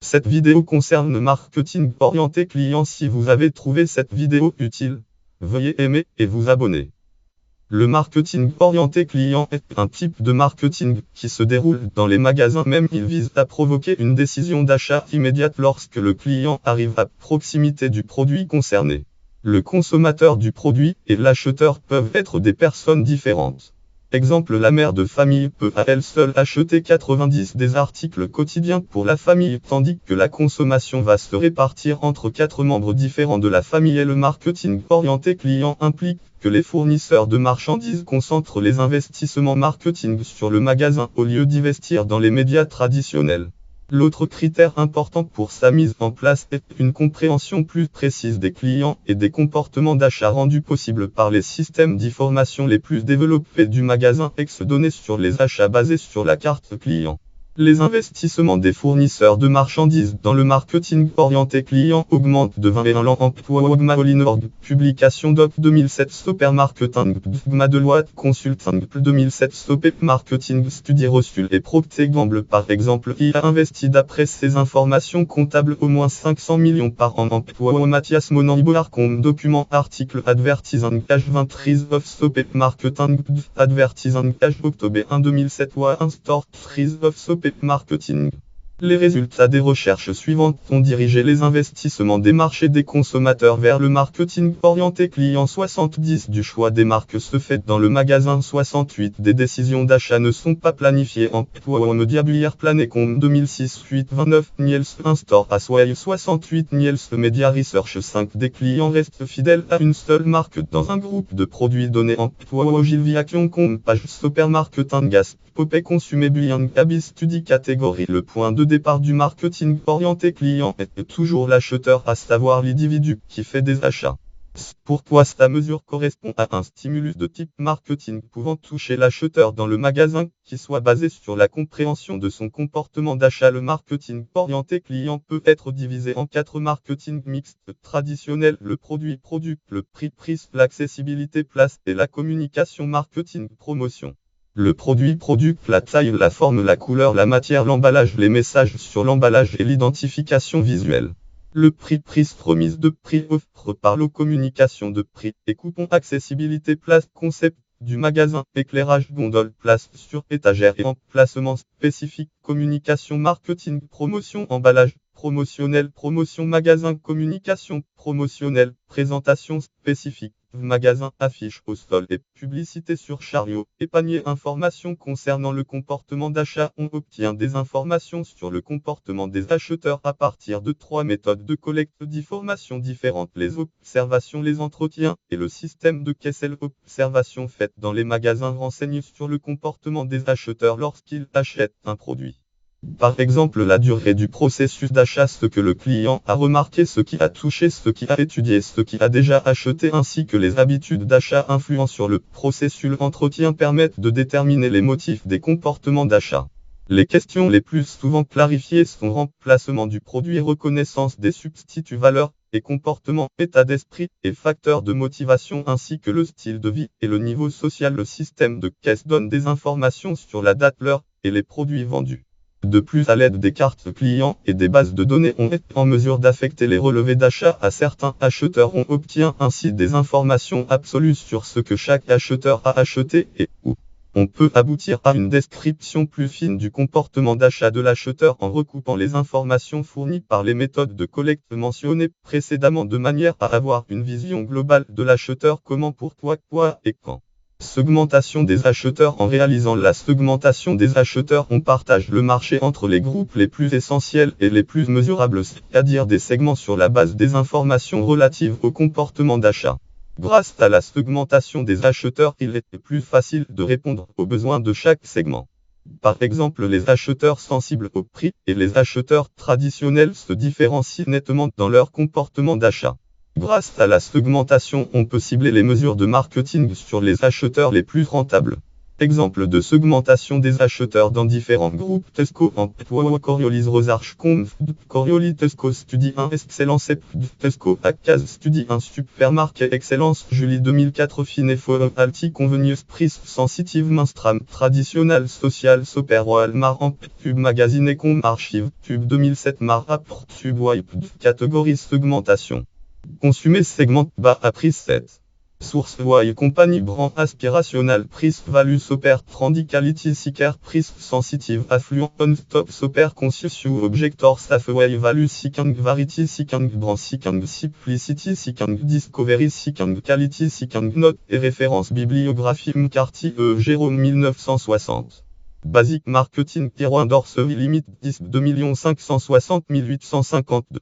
Cette vidéo concerne le marketing orienté client. Si vous avez trouvé cette vidéo utile, veuillez aimer et vous abonner. Le marketing orienté client est un type de marketing qui se déroule dans les magasins. Même il vise à provoquer une décision d'achat immédiate lorsque le client arrive à proximité du produit concerné. Le consommateur du produit et l'acheteur peuvent être des personnes différentes. Exemple, la mère de famille peut à elle seule acheter 90 des articles quotidiens pour la famille, tandis que la consommation va se répartir entre 4 membres différents de la famille. Et le marketing orienté client implique que les fournisseurs de marchandises concentrent les investissements marketing sur le magasin au lieu d'investir dans les médias traditionnels. L'autre critère important pour sa mise en place est une compréhension plus précise des clients et des comportements d'achat rendus possibles par les systèmes d'information les plus développés du magasin ex-données sur les achats basés sur la carte client. Les investissements des fournisseurs de marchandises dans le marketing orienté client augmentent de 21 ans. Emploi Ogma Publication Doc 2007 Supermarketing Gma Deloitte Consulting 2007 Sopep Marketing Study Resul et Procter Gamble par exemple. Il a investi d'après ces informations comptables au moins 500 millions par an. Emploi Mathias Monamboarcom Document Article Advertising Page 23 of Sopep Marketing Advertising Page Octobre 1 2007 Store 3 of Sopep Marketing. Les résultats des recherches suivantes ont dirigé les investissements des marchés des consommateurs vers le marketing orienté client. 70 du choix des marques se fait dans le magasin. 68 des décisions d'achat ne sont pas planifiées. Emploi Media Buyer Planecom 2006 829 Nielsen Store Aswell 68 Nielsen Media Research 5 des clients restent fidèles à une seule marque dans un groupe de produits donnés. Emploi Ogilvy Action Page Supermarketing Gas Popé Consumer Buying Abyss Study Catégorie. Le point de départ du marketing orienté client est toujours l'acheteur, à savoir l'individu qui fait des achats. Pourquoi cette mesure correspond à un stimulus de type marketing pouvant toucher l'acheteur dans le magasin, qui soit basé sur la compréhension de son comportement d'achat. Le marketing orienté client peut être divisé en 4 marketing mixtes traditionnels: le produit, le prix, l'accessibilité, place et la communication marketing promotion. Le produit, la taille, la forme, la couleur, la matière, l'emballage, les messages sur l'emballage et l'identification visuelle. Le prix, remise de prix, offre par la communication de prix et coupons, accessibilité, place, concept du magasin, éclairage, gondole, place sur étagère et emplacement spécifique, communication marketing, promotion, emballage promotionnel, promotion magasin, communication promotionnelle, présentation spécifique, magasin, affiche au sol et publicité sur chariot et panier. Informations concernant le comportement d'achat. On obtient des informations sur le comportement des acheteurs à partir de 3 méthodes de collecte d'informations différentes: les observations, les entretiens et le système de caisse. L'observation faite dans les magasins renseigne sur le comportement des acheteurs lorsqu'ils achètent un produit. Par exemple, la durée du processus d'achat, ce que le client a remarqué, ce qui a touché, ce qui a étudié, ce qui a déjà acheté, ainsi que les habitudes d'achat influant sur le processus. L'entretien permettent de déterminer les motifs des comportements d'achat. Les questions les plus souvent clarifiées sont: remplacement du produit, reconnaissance des substituts, valeurs et comportements, état d'esprit et facteurs de motivation, ainsi que le style de vie et le niveau social. Le système de caisse donne des informations sur la date, l'heure et les produits vendus. De plus, à l'aide des cartes clients et des bases de données, on est en mesure d'affecter les relevés d'achat à certains acheteurs. On obtient ainsi des informations absolues sur ce que chaque acheteur a acheté et où. On peut aboutir à une description plus fine du comportement d'achat de l'acheteur en recoupant les informations fournies par les méthodes de collecte mentionnées précédemment, de manière à avoir une vision globale de l'acheteur: comment, pourquoi, quoi et quand. Segmentation des acheteurs. En réalisant la segmentation des acheteurs, on partage le marché entre les groupes les plus essentiels et les plus mesurables, c'est-à-dire des segments sur la base des informations relatives au comportement d'achat. Grâce à la segmentation des acheteurs, il est plus facile de répondre aux besoins de chaque segment. Par exemple, les acheteurs sensibles au prix et les acheteurs traditionnels se différencient nettement dans leur comportement d'achat. Grâce à la segmentation, on peut cibler les mesures de marketing sur les acheteurs les plus rentables. Exemple de segmentation des acheteurs dans différents groupes. Tesco en Coriolis Rosarch Conf Coriolis Tesco Studi 1 Excellence Tesco Akaz Studi 1 Supermarket Excellence Julie 2004 Finefor Alti Convenience Price Sensitive Mainstream Traditional Social Super Walmart en Pub Magazine Ecom Archive Pub 2007 Mar Rapport Pub Wipe Catégorie segmentation. Consumer segment bas à prix 7. Source Y compagnie brand aspirational price value super trendy quality seeker price sensitive affluent on stop super conscious you objector staff Y value seeking variety seeking brand seeking simplicity seeking discovery seeking quality seeking note et référence bibliographie McCarthy Jérôme 1960. Basic marketing Tiroin d'Orsevi limite 10 2 560 852.